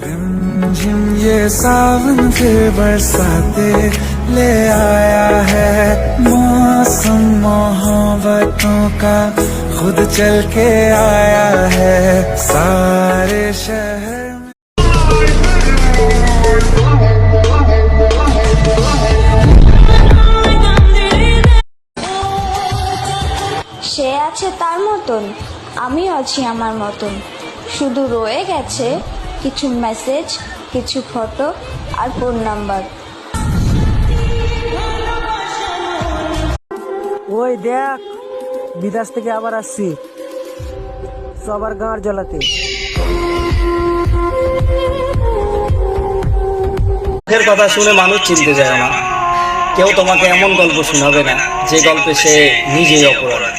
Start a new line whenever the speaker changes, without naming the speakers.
रिमझिम ये सावन फिर बरसाते ले आया है, मौसम मोहब्बतों का खुद चल के आया है सारे शहर में।
সে আছে তার মতন, আমিও আছি আমার মতন, শুধু রয়ে গেছে কিছু মেসেজ, কিছু ফটো আর ফোন নাম্বার।
ওই দেখ, বিদেশ থেকে আবার আসছি, সবার গাঁড় জ্বলাতে।
মুখের কথা শুনে মানুষ চিনতে যায় না, কেউ তোমাকে এমন গল্প শোনাবে না যে গল্পে সে নিজেই অপরাধ।